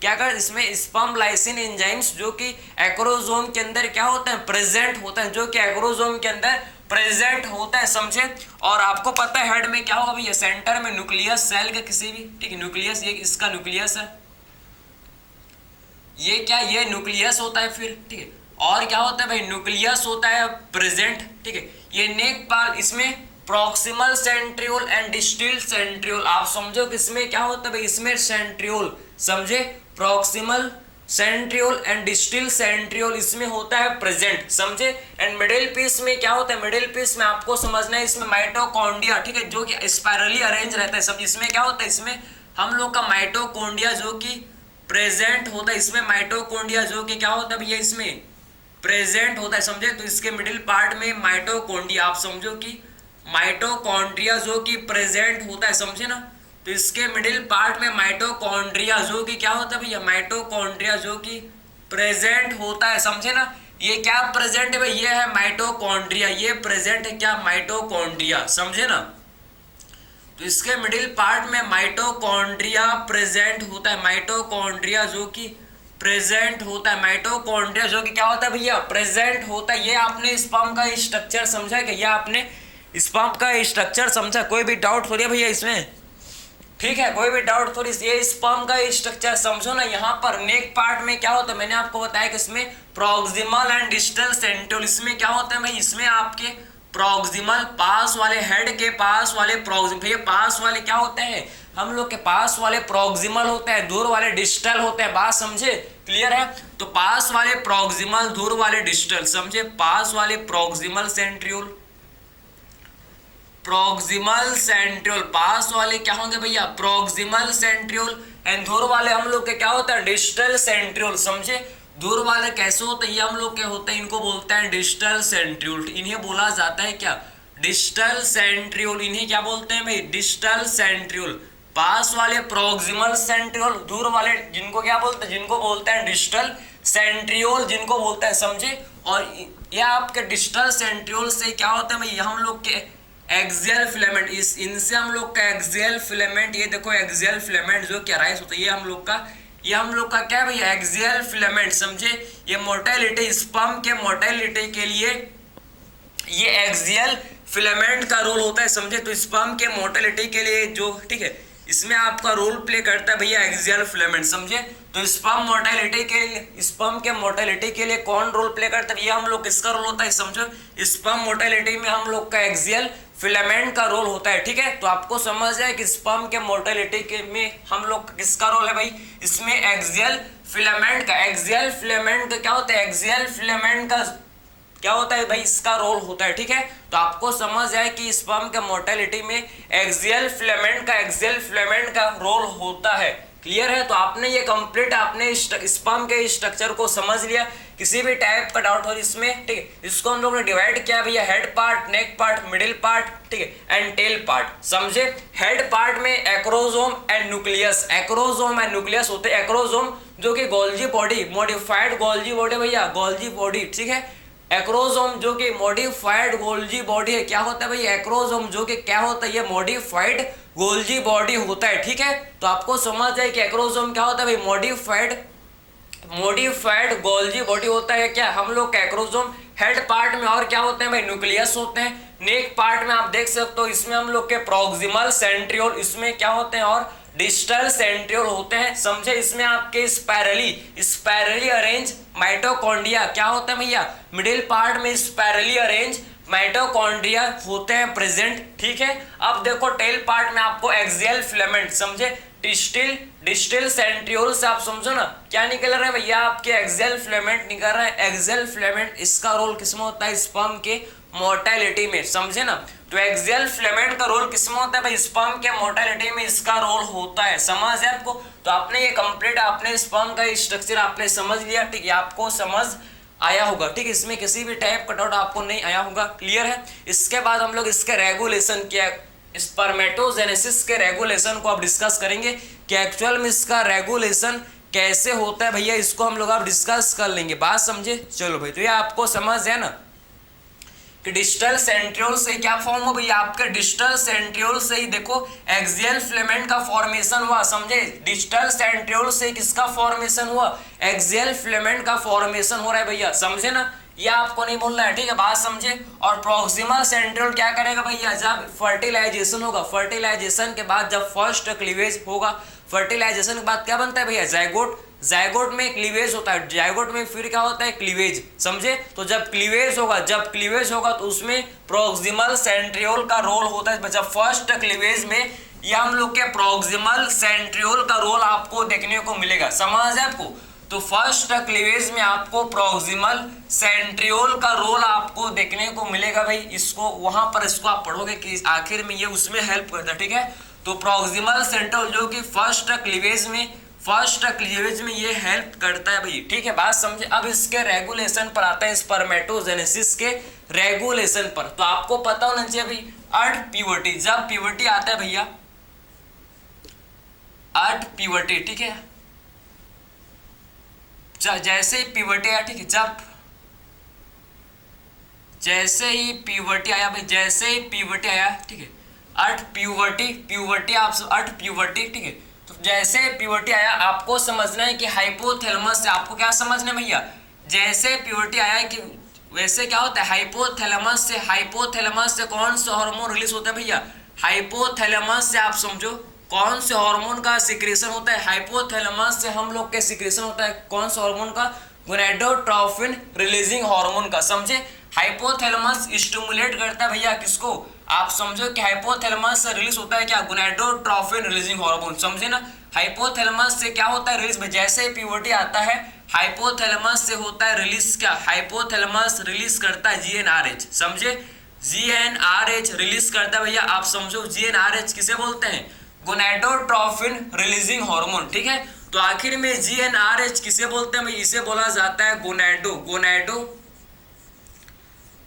क्या कर, इसमें स्पर्म लाइसिन एंजाइम्स जो कि एक्रोजोम के अंदर क्या होते हैं, प्रेजेंट होते हैं, जो कि एक्रोजोम के अंदर प्रेजेंट होता है, समझे। और आपको पता है हेड में क्या होगा भैया, सेंटर में न्यूक्लियस सेल का किसी भी, ठीक है, न्यूक्लियस, ये इसका न्यूक्लियस है, ये क्या, ये न्यूक्लियस होता है फिर, ठीक है। और क्या होता है भाई, न्यूक्लियस होता है प्रेजेंट, ठीक है। ये नेक पार्ट, इसमें proximal centriole and distal centriole, आप समझो कि इसमें क्या होता है भाई, इसमें सेंट्रियोल, समझे, proximal centriole and distal centriole इसमें होता है प्रेजेंट, समझे। एंड मिडिल पीस में क्या होता है, मिडिल पीस में आपको समझना है, इसमें माइटोकॉन्ड्रिया, ठीक है, जो कि स्पाइरली अरेंज रहता है, सब। इसमें क्या होता है, इसमें हम लोग का माइटोकॉन्ड्रिया जो कि प्रेजेंट होता है, इसमें माइटोकॉन्ड्रिया जो कि क्या होता है भैया, इसमें प्रेजेंट होता है, समझे। तो इसके मिडिल पार्ट में माइटोकॉन्ड्रिया, आप समझो कि माइटोकॉन्ड्रिया जो कि प्रेजेंट होता है, समझे ना। तो इसके मिडिल पार्ट में माइटोकॉन्ड्रिया जो कि क्या होता है भैया, माइटोकॉन्ड्रिया जो कि प्रेजेंट होता है, समझे ना। ये क्या प्रेजेंट है भाई, ये है माइटोकॉन्ड्रिया, ये प्रेजेंट है क्या, माइटोकॉन्ड्रिया, समझे ना। तो इसके मिडिल पार्ट में माइटोकॉन्ड्रिया प्रेजेंट होता है, माइटोकॉन्ड्रिया जो कि प्रेजेंट होता है, माइटोकॉन्ड्रिया जो कि क्या होता है भैया, प्रेजेंट होता है। ये आपने स्पर्म का स्ट्रक्चर समझा कि, ये आपने स्पर्म का स्ट्रक्चर समझा, कोई भी डाउट हो रही है भैया इसमें, ठीक है, कोई भी डाउट थोड़ी सी, ये स्पर्म का स्ट्रक्चर समझो ना। यहाँ पर नेक पार्ट में क्या होता है, मैंने आपको बताया कि इसमें प्रॉक्सिमल एंड डिस्टल सेंट्रियोल, इसमें क्या होता है भाई, इसमें आपके प्रॉक्सिमल पास वाले हेड के पास वाले प्रॉक्सिमल, भैया पास वाले क्या होते हैं, हम लोग के पास वाले प्रॉक्सिमल होते हैं, दूर वाले डिस्टल होते हैं, बात समझे, क्लियर है। तो पास वाले प्रॉक्सिमल, दूर वाले डिस्टल, समझे, पास वाले प्रॉक्सिमल सेंट्रियोल, प्रॉक्सिमल सेंट्रियोल, पास वाले क्या होंगे भैया, प्रॉक्सिमल सेंट्रियोल, एंड दूर वाले हम लोग के क्या होता है, डिस्टल सेंट्रियोल, समझे। दूर वाले कैसे होते हैं, ये हम लोग के होते हैं, इनको बोलते हैं डिस्टल सेंट्रियोल, इन्हें बोला जाता है क्या, डिस्टल सेंट्रियोल, इन्हें क्या बोलते हैं भाई, डिस्टल सेंट्रियोल। पास वाले प्रॉक्सिमल सेंट्रियोल, दूर वाले जिनको क्या बोलते हैं, जिनको बोलते हैं डिस्टल सेंट्रियोल, जिनको बोलते हैं, समझे। और ये आपके डिस्टल सेंट्रियोल से क्या होता है भाई, हम लोग के एक्सियल फिलामेंट, इनसे हम लोग का एक्सियल फिलामेंट, ये देखो एक्सियल फिलामेंट जो क्या राइज होता है, ये हम लोग का क्या भैया, एक्सियल फिलामेंट, समझे। ये मोटेलिटी, स्पर्म के मोटेलिटी के लिए ये एक्सियल फिलामेंट का रोल होता है, समझे। तो स्पर्म के मोटेलिटी के लिए जो, ठीक है, इसमें आपका रोल प्ले करता है भैया एक्सियल फिलामेंट, समझे। तो स्पर्म के मोटेलिटी के लिए कौन रोल प्ले करता है, ये हम लोग किसका रोल होता है, समझो। स्पर्म मोटेलिटी में हम लोग का एक्सियल फिलामेंट का रोल होता है, ठीक है। तो आपको समझ जाए कि स्पर्म के मोटेलिटी के में हम लोग किसका रोल है भाई, इसमें एक्सियल फिलामेंट का। एक्सियल फिलामेंट का क्या होता है, एक्सियल फिलामेंट का क्या होता है भाई, इसका रोल होता है, ठीक है। तो आपको समझ जाए कि स्पर्म के मोटेलिटी में एक्सियल फिलामेंट का रोल होता है, क्लियर है। तो आपने ये कंप्लीट, आपने स्पर्म के स्ट्रक्चर को समझ लिया। किसी भी टाइप का डाउट हो इसमें, ठीक है, इसको हम लोग ने डिवाइड किया भैया, हेड पार्ट, नेक पार्ट, मिडिल पार्ट, ठीक है, एंड टेल पार्ट, समझे। हेड पार्ट में acrosome and nucleus, acrosome and nucleus होते हैं। एक्रोसोम जो कि Golgi body, modified Golgi body भैया, गोल्जी बॉडी, ठीक है। एक्रोसोम जो कि मॉडिफाइड गोल्जी बॉडी है, क्या होता है भाई, एक्रोसोम जो कि क्या होता है, ये मॉडिफाइड गोल्जी बॉडी होता है, ठीक है। तो आपको समझ जाए कि एक्रोसोम क्या होता है भाई, मॉडिफाइड गोल्जी बॉडी होता है क्या, हम लोग का एक्रोसोम। हेड पार्ट में और क्या होते हैं भाई, न्यूक्लियस होते हैं। नेक पार्ट में आप देख सकते हो, इसमें हम लोग के प्रॉक्सिमल सेंट्रियोल, इसमें क्या होते हैं, और डिस्टल सेंट्रियोल होते हैं, समझे। इसमें आपके स्पाइरली अरेंज माइटोकॉन्ड्रिया क्या होता है भैया, मिडिल पार्ट में स्पाइरली अरेंज माइटोकॉन्ड्रिया होते हैं प्रेजेंट, ठीक है। अब देखो टेल पार्ट में आपको एक्सियल फिलामेंट, समझे। डिस्टल सेंट्रियोल से आप समझो ना क्या निकल रहा है भैया, आपके एक्सियल फिलामेंट निकल रहा है। एक्सियल फिलामेंट, इसका रोल किसमें होता है, स्पर्म के मोर्टेलिटी में, समझे ना। तो एक्सियल फिलामेंट का रोल किसमें होता है भाई, स्पर्म के मोर्टेलिटी में इसका रोल होता है, समझ है आपको। तो आपने ये कंप्लीट, आपने स्पर्म का स्ट्रक्चर आपने समझ लिया, ठीक है, आपको समझ आया होगा, ठीक है। इसमें किसी भी टाइप का डाउट आपको नहीं आया होगा, क्लियर है। इसके बाद हम लोग इसके रेगुलेशन क्या, स्पर्मेटोजेनेसिस के रेगुलेशन को आप डिस्कस करेंगे कि एक्चुअल में इसका रेगुलेशन कैसे होता है भैया, इसको हम लोग आप डिस्कस कर लेंगे, बात समझे। चलो भाई, तो ये आपको समझ है ना कि डिस्टल सेंट्रियोल से क्या फॉर्म हो भैया, आपके डिस्टल सेंट्रियोल से ही देखो एक्सियल फिलामेंट का फॉर्मेशन हुआ, समझे। डिस्टल सेंट्रियोल से किसका फॉर्मेशन हुआ, एक्सियल फिलामेंट का फॉर्मेशन हो रहा है भैया, समझे ना। ये आपको नहीं बोलना है, ठीक है, बात समझे। और प्रॉक्सिमल सेंट्रियोल क्या करेगा भैया, जब फर्टिलाइजेशन होगा, फर्टिलाइजेशन के बाद जब फर्स्ट क्लीवेज होगा, फर्टिलाइजेशन के बाद क्या बनता है भैया, जायगोट में क्लीवेज होता है, जायगोट में फिर क्या होता है, क्लीवेज, समझे। तो जब क्लीवेज होगा तो उसमें प्रॉक्सिमल सेंट्रियोल का रोल होता है। जब फर्स्ट क्लीवेज में ये हम लोग के प्रॉक्सिमल सेंट्रियोल का रोल आपको देखने को मिलेगा, समझ है आपको। तो फर्स्ट क्लीवेज में आपको प्रॉक्सिमल सेंट्रियोल का रोल आपको देखने को मिलेगा भाई। इसको वहां पर इसको आप पढ़ोगे कि आखिर में ये उसमें हेल्प करता है, ठीक है। तो प्रॉक्सिमल सेंट्रियोल जो कि फर्स्ट क्लीवेज में ये हेल्प करता है भाई, ठीक है, बात समझे। अब इसके रेगुलेशन पर आता है, स्पर्मेटोजेनेसिस के रेगुलेशन पर। तो आपको पता होना चाहिए भाई, अर्थ प्यूबर्टी, जब प्यूबर्टी आता है भैया, अर्थ प्यूबर्टी, ठीक है, जैसे ही प्यूबर्टी आया, ठीक है, जैसे ही प्यूबर्टी आया भाई, जैसे ही प्यूबर्टी आया, ठीक है, अर्थ प्यूबर्टी आप अर्थ प्यूबर्टी, ठीक है। तो जैसे प्यूबर्टी आया, आपको समझना है कि हाइपोथैलेमस से, आपको क्या समझना है भैया, जैसे प्यूबर्टी आया है कि वैसे क्या होता है, हाइपोथैलेमस से कौन सा हार्मोन रिलीज होता है भैया, हाइपोथैलेमस से आप समझो कौन से हार्मोन का सिक्रेशन होता है, हाइपोथैलेमस से हम लोग के सिक्रेशन होता है कौन से हार्मोन का, गोनाडोट्रोफिन रिलीजिंग हार्मोन का। समझे, हाइपोथैलेमस स्टिमुलेट करता है भैया किसको, आप समझो कि हाइपोथैलेमस से रिलीज होता है क्या, गोनाडोट्रोफिन रिलीजिंग हार्मोन। समझे ना, हाइपोथैलेमस से क्या होता है रिलीज, जैसे प्यूबर्टी आता है हाइपोथैलेमस से होता है रिलीज क्या, हाइपोथैलेमस रिलीज करता है जीएनआरएच। समझे, जीएनआरएच रिलीज करता है भैया, आप समझो जीएनआरएच किसे बोलते हैं, गोनाडोट्रोफिन रिलीजिंग हार्मोन। ठीक है, तो आखिर में जीएनआरएच किसे बोलते हैं भाई, इसे बोला जाता है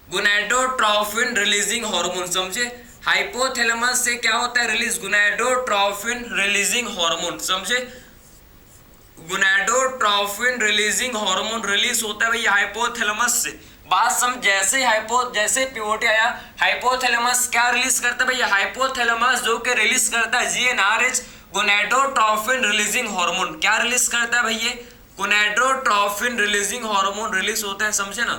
गोनाडोट्रोफिन रिलीजिंग हार्मोन। समझे, हाइपोथैलेमस से क्या होता है रिलीज, गोनाडोट्रोफिन रिलीजिंग हार्मोन। समझे, गोनाडोट्रोफिन रिलीजिंग हार्मोन रिलीज होता है भैया हाइपोथैलेमस से। बात समझ, जैसे प्यूबर्टी आया हाइपोथैलेमस क्या रिलीज करता है भैया, हाइपोथैलेमस जो कि रिलीज करता है जीएनआरएच गोनाडोट्रोफिन रिलीजिंग हार्मोन। क्या रिलीज करता है भैया, गोनाडोट्रोफिन रिलीजिंग हार्मोन रिलीज होता है। समझे ना,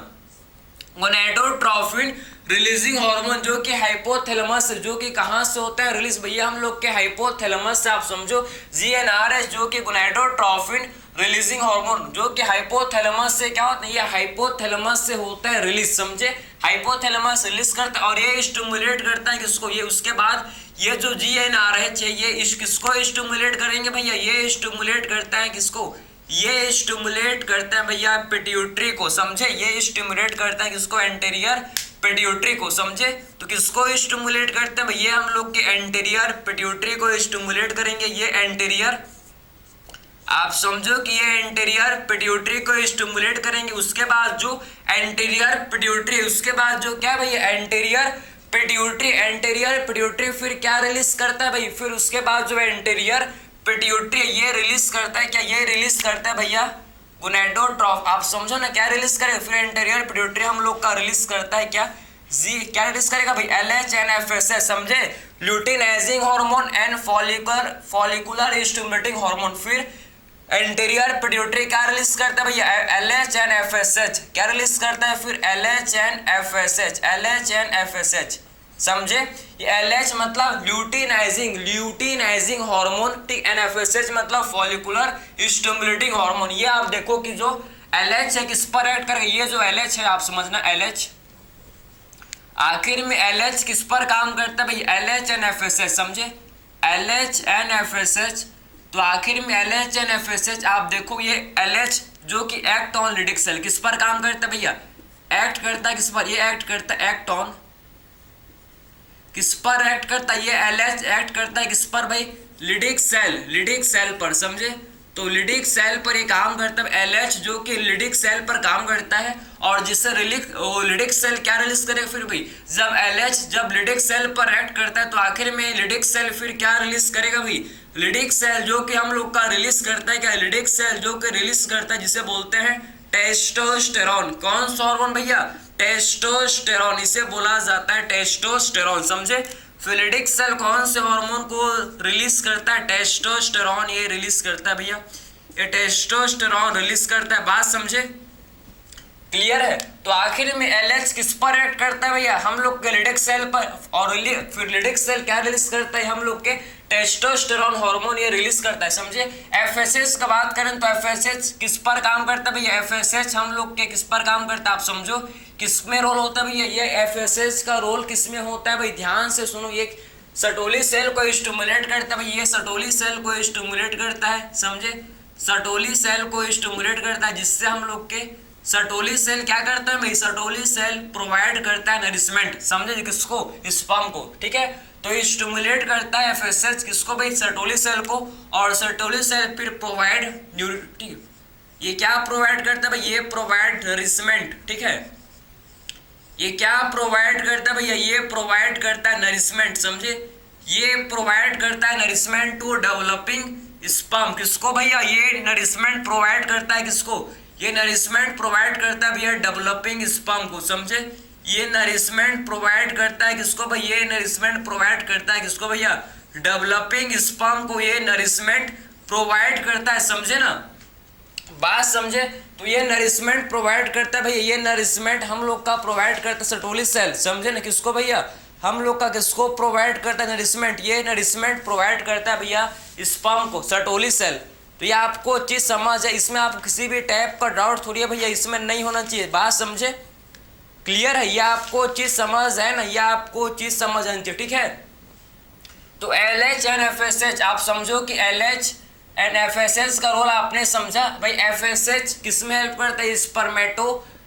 गोनाडोट्रोफिन रिलीजिंग हार्मोन जो कि हाइपोथैलेमस, जो कि कहां से होता है रिलीज भैया, हम लोग के हाइपोथैलेमस से। आप समझो जीएनआरएच जो कि गोनाडोट्रोफिन रिलीजिंग हार्मोन जो कि हाइपोथैलेमस से क्या होता है, ये हाइपोथैलेमस से होता है रिलीज। समझे, हाइपोथैलेमस रिलीज करता है और ये स्टिमुलेट करता है किसको, ये उसके बाद ये जो जीएनआरएच है ये किसको स्टिमुलेट करेंगे भैया, ये स्टिमुलेट करता है किसको, ये स्टिमुलेट करता है भैया पिट्यूटरी को। समझे, ये स्टिमुलेट करता है किसको, एंटीरियर पिट्यूटरी को। समझे, तो किसको स्टिमुलेट करते हैं भैया, हम लोग के एंटीरियर पिट्यूटरी को स्टिमुलेट करेंगे। ये एंटीरियर, आप समझो कि ये एंटीरियर पिट्यूटरी को स्टिमुलेट करेंगे। उसके बाद जो एंटीरियर पिट्यूटरी, उसके बाद जो क्या भैया एंटीरियर पिट्यूटरी फिर क्या रिलीज करता है भाई, फिर उसके बाद जो एंटीरियर पिट्यूटरी ये रिलीज करता है क्या, ये रिलीज करता है भैया गोनाडोट्रोफ। आप समझो ना क्या रिलीज करेगा, फिर एंटीरियर पिट्यूटरी हम लोग का रिलीज करता है क्या, क्या रिलीज करेगा भाई, LHNFSH। समझे, luteinizing hormone and follicular stimulating hormone. फिर एंटीरियर पिट्यूटरी क्या रिलीज करता है भैया, LHNFSH। क्या रिलीज करता है फिर, LHNFSH। समझे, ये LH मतलब ल्यूटिनाइजिंग हार्मोन, ठीक, NFSH मतलब फॉलिकुलर स्टिमुलेटिंग हार्मोन। ये आप देखो कि जो LH है किस पर एक्ट करेगा, ये जो LH है आप समझना LH, आखिर में LH किस पर काम करता है भाई, LHNFSH। समझे, LHNFSH, तो आखिर में LHNFSH आप देखो ये LH जो कि एक्ट ऑन लिडिक सेल किस पर काम करता है भैया, एक्ट करता है किस पर, ये एक्ट करता है एक्ट ऑन, किस पर एक्ट करता है, ये LH एक्ट करता है किस पर भाई, लिडिक सेल पर। समझे, तो लिडिक सेल पर ये काम करता है LH जो कि लिडिक सेल पर काम करता है, और जिससे लिडिक सेल क्या रिलीज करेगा फिर भाई, जब LH जब लिडिक सेल पर एक्ट करता है तो आखिर में लिडिक सेल फिर क्या रिलीज करेगा भाई, लिडिक सेल जो कि हम लोग का रिलीज करता है क्या, लिडिक सेल जो कि रिलीज करता है जिसे बोलते हैं टेस्टोस्टेरोन। कौन सा हार्मोन भैया, टेस्टोस्टेरोन, इसे बोला जाता है टेस्टोस्टेरोन। समझे, लिडिक सेल कौन से हार्मोन को रिलीज करता है, टेस्टोस्टेरोन ये रिलीज करता है भैया, ये टेस्टोस्टेरोन रिलीज करता है। बात समझे, क्लियर है। तो आखिर में LH किस पर एक्ट करता है भैया, हम लोग के लिडिक सेल पर, और फिर लिडिक सेल क्या रिलीज करता है, हम लोग के टेस्टोस्टेरोन हार्मोन ये रिलीज करता है। समझे, FSH का बात करें तो FSH किस पर काम करता है भैया, FSH हम लोग के किस पर काम करता है, आप समझो किस में रोल होता है भैया, ये FSH का रोल किस में होता है भाई, ध्यान से सुनो, ये सटोली सेल को स्टिमुलेट करता है भाई, ये सटोली सेल को स्टिमुलेट करता है। समझे, सटोली सेल को स्टिमुलेट करता है, जिससे हम लोग के सटोली सेल क्या करता है भाई, सटोली सेल प्रोवाइड करता है नरिशमेंट। समझे, किसको, स्पर्म को। ठीक है, तो स्टिमुलेट करता है FSH किसको भाई, सटोली सेल को, और सटोली सेल फिर प्रोवाइड न्यूट्री, ये क्या प्रोवाइड करता है भाई, ये प्रोवाइड नरिशमेंट। ठीक है, ये क्या प्रोवाइड करता है भैया, ये प्रोवाइड करता है नरिशमेंट। समझे, ये प्रोवाइड करता है नरिशमेंट टू डेवलपिंग स्पर्म। किसको भैया, ये नरिशमेंट प्रोवाइड करता है किसको, ये नरिशमेंट प्रोवाइड करता है भैया डेवलपिंग स्पर्म को। समझे, ये नरिशमेंट प्रोवाइड करता है किसको भाई, ये नरिशमेंट प्रोवाइड करता है किसको भैया, डेवलपिंग स्पर्म को ये नरिशमेंट प्रोवाइड करता है। समझे ना, बात समझे, तो ये नरिशमेंट प्रोवाइड करता है भैया, ये नरिशमेंट हम लोग का प्रोवाइड करता है सटोली सेल। समझे ना, किसको भैया, हम लोग का किसको प्रोवाइड करता है, नरिशमेंट। ये नरिशमेंट प्रोवाइड करता है भैया स्पर्म को, सर्टोली सेल। तो ये आपको चीज समझ है, इसमें आप किसी भी टाइप का डाउट थोड़ी है भैया, इसमें नहीं होना चाहिए। बात समझे, क्लियर है, यह आपको चीज समझ है ना, यह आपको चीज समझ आनी चाहिए, ठीक है। तो LH एंड FSH आप समझो कि LH एंड FSH का रोल आपने समझा भाई। FSH किस में हेल्प करता है,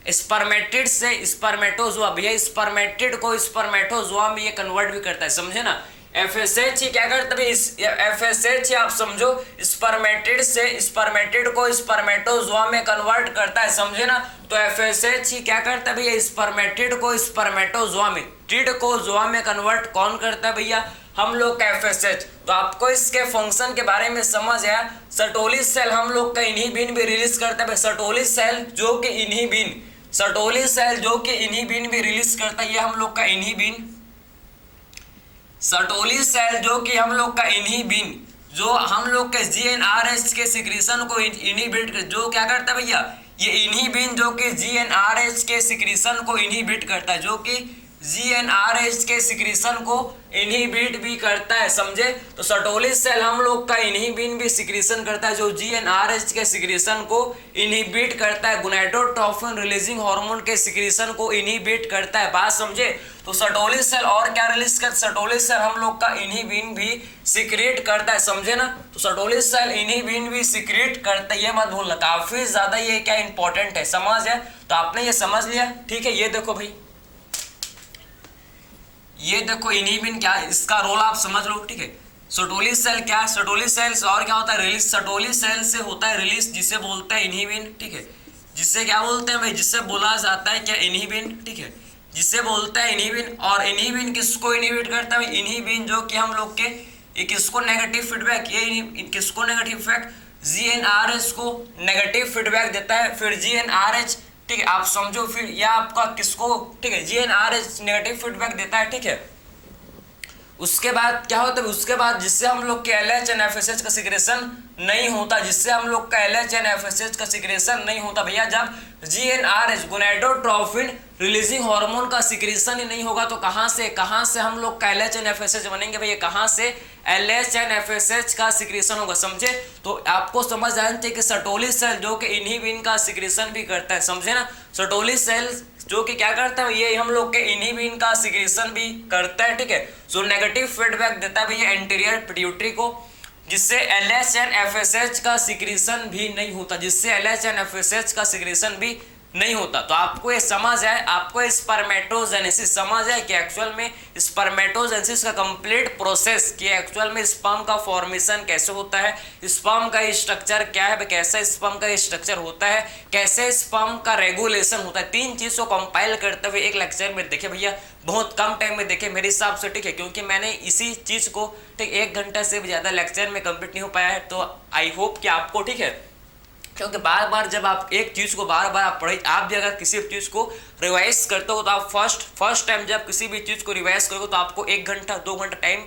स्पर्मेटिड से स्पर्मेटोजोआ। भैया स्पर्मेटिड को स्पर्मेटोजोआ में ये कन्वर्ट भी करता है, समझे ना। FSH ही क्या करता है, FSH ही आप समझो स्पर्मेटिड से स्पर्मेटिड को स्पर्मेटोजोआ में कन्वर्ट करता है, समझे ना। तो FSH ही क्या करता है भैया, स्पर्मेटिड को स्पर्मेटोजोआ में, टिड को जोआ में कन्वर्ट कौन करता है भैया, हम लोग का FSH। तो आपको इसके फंक्शन के बारे में समझ आया। सर्टोली सेल हम लोग का इनहिबिन भी रिलीज करता है, सर्टोली सेल जो कि इनहिबिन, सर्टोली सेल जो कि इनहिबिन भी रिलीज करता है, ये हम लोग का इनहिबिन। सर्टोली सेल जो कि हम लोग का इनहिबिन, जो हम लोग के GnRH के सिक्रीशन को इनहिबिट, जो क्या करता है भैया, ये इनहिबिन जो कि GnRH के सिक्रीशन को इनहिबिट करता है, जो कि GnRH के सिक्रीशन को इनहिबिट भी करता है, समझे। तो सर्टोली सेल हम लोग का इनहिबिन भी सिक्रीशन करता है, जो GnRH के सिक्रीशन को इनहिबिट करता है, गोनाडोट्रोपिन रिलीजिंग हार्मोन के सिक्रीशन को इनहिबिट करता है। बात समझे। तो सर्टोली सेल और क्या रिलीज करता है, सर्टोली सेल हम लोग का इनहिबिन भी सिक्रेट करता है, समझे ना। तो सर्टोली सेल इनहिबिन भी सिक्रेट करता है, ये मत भूलना, काफी ज्यादा ये क्या इंपॉर्टेंट है, समझ है। तो आपने ये समझ लिया, ठीक है। ये देखो भाई, ये देखो इनहिबिन क्या है, इसका रोल आप समझ लो, ठीक है। सर्टोली सेल क्या है, सर्टोली सेल से और क्या होता है, रिलीज। सर्टोली सेल से होता है रिलीज, जिसे बोलते हैं इनहिबिन, ठीक है। जिससे क्या बोलते हैं भाई, जिससे बोला जाता है क्या, इनहिबिन, ठीक है, जिसे बोलते हैं इनहिबिन। और इनहिबिन किसको इनहिबिट करता है, इनहिबिन जो कि हम लोग के ये किसको नेगेटिव फीडबैक, ये किसको नेगेटिव इफेक्ट, GnRH को नेगेटिव फीडबैक देता है। फिर GnRH, ठीक है, आप समझो, फिर यह आपका किसको, ठीक है, GnRH नेगेटिव फीडबैक देता है, ठीक है। उसके बाद क्या होता है, उसके बाद जिससे हम लोग के LH एंड FSH का सिक्रेशन नहीं होता, जिससे हम लोग का LH एंड FSH का सिक्रेशन नहीं होता भैया, जब GnRH गोनाडोट्रोपिन रिलीजिंग हार्मोन का सिक्रेशन ही नहीं होगा, तो कहाँ से हम लोग का LH एंड FSH बनेंगे भैया, कहाँ से LH एंड FSH का सिक्रेशन होगा, समझे। तो आपको समझ आना चाहिए कि सर्टोली सेल जो कि इनहिबिन का सिक्रेशन भी करता है, समझे ना। सर्टोली सेल जो कि क्या करता है, ये हम लोग के इनहिबिन का सिक्रेशन भी करता है, ठीक है। सो नेगेटिव फीडबैक देता है भैया एंटीरियर पिट्यूटरी को, जिससे LH एंड FSH का सिक्रेशन भी नहीं होता, जिससे LH एंड FSH का सिक्रेशन भी नहीं होता। तो आपको ये समझ है, आपको स्पर्मेटोजेनेसिस समझ है कि एक्चुअल में स्पर्मेटोजेनेसिस का कंप्लीट प्रोसेस, कि एक्चुअल में स्पर्म का फॉर्मेशन कैसे होता है, स्पर्म का स्ट्रक्चर क्या है, कैसे स्पर्म का स्ट्रक्चर होता है, कैसे स्पर्म का रेगुलेशन होता है। तीन चीज को कंपाइल करते हुए एक लेक्चर में देखे भैया, बहुत कम टाइम में देखे मेरे हिसाब से, ठीक है, क्योंकि मैंने इसी चीज को ठीक 1 घंटा से भी ज्यादा लेक्चर में कंप्लीट नहीं हो पाया है। तो आई होप कि आपको, ठीक है, क्योंकि बार बार जब आप एक चीज़ को बार बार आप पढ़े, आप भी अगर किसी चीज़ को रिवाइज करते हो, तो आप फर्स्ट टाइम जब किसी भी चीज़ को रिवाइज करोगे तो आपको 1 घंटा 2 घंटा टाइम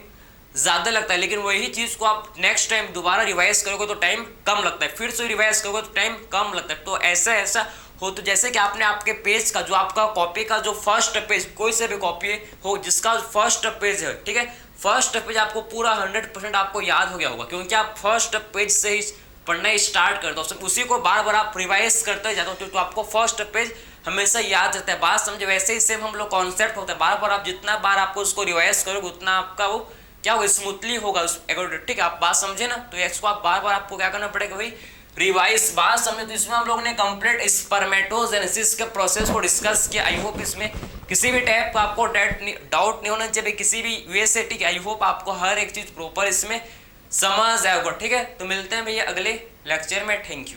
ज़्यादा लगता है, लेकिन वही चीज़ को आप नेक्स्ट टाइम दोबारा रिवाइज करोगे तो टाइम कम लगता है, फिर से रिवाइज करोगे तो टाइम कम लगता है। तो ऐसा हो, तो जैसे कि आपने आपके पेज का जो आपका कॉपी का जो फर्स्ट पेज, कोई से भी कॉपी हो जिसका फर्स्ट पेज है, ठीक है, फर्स्ट पेज आपको पूरा 100% आपको याद हो गया होगा, क्योंकि आप फर्स्ट पेज से ही पढ़ना स्टार्ट करते हो, उसी को बार बार आप रिवाइज करते जाते हो, तो आपको फर्स्ट पेज हमेशा याद रहता है। बात समझे। वैसे ही सेम हम लोग कॉन्सेप्ट होता है, बार बार आप जितना बार आपको उसको रिवाइज करोगे उतना आपका वो क्या होगा, स्मूथली होगा उस अकॉर्डिंग, ठीक है। आप बात समझे ना। तो इसको आप बार बार आपको क्या करना पड़ेगा भाई, रिवाइज। बात समझे। तो इसमें हम लोग ने कंप्लीट स्पर्मेटोजेनेसिस के प्रोसेस को डिस्कस किया। आई होप इसमें किसी भी टाइप का आपको डाउट नहीं होना चाहिए किसी भी वे से, ठीक है। आई होप आपको हर एक चीज प्रॉपर इसमें समझ आएगा, ठीक है। तो मिलते हैं भैया अगले लेक्चर में। Thank you.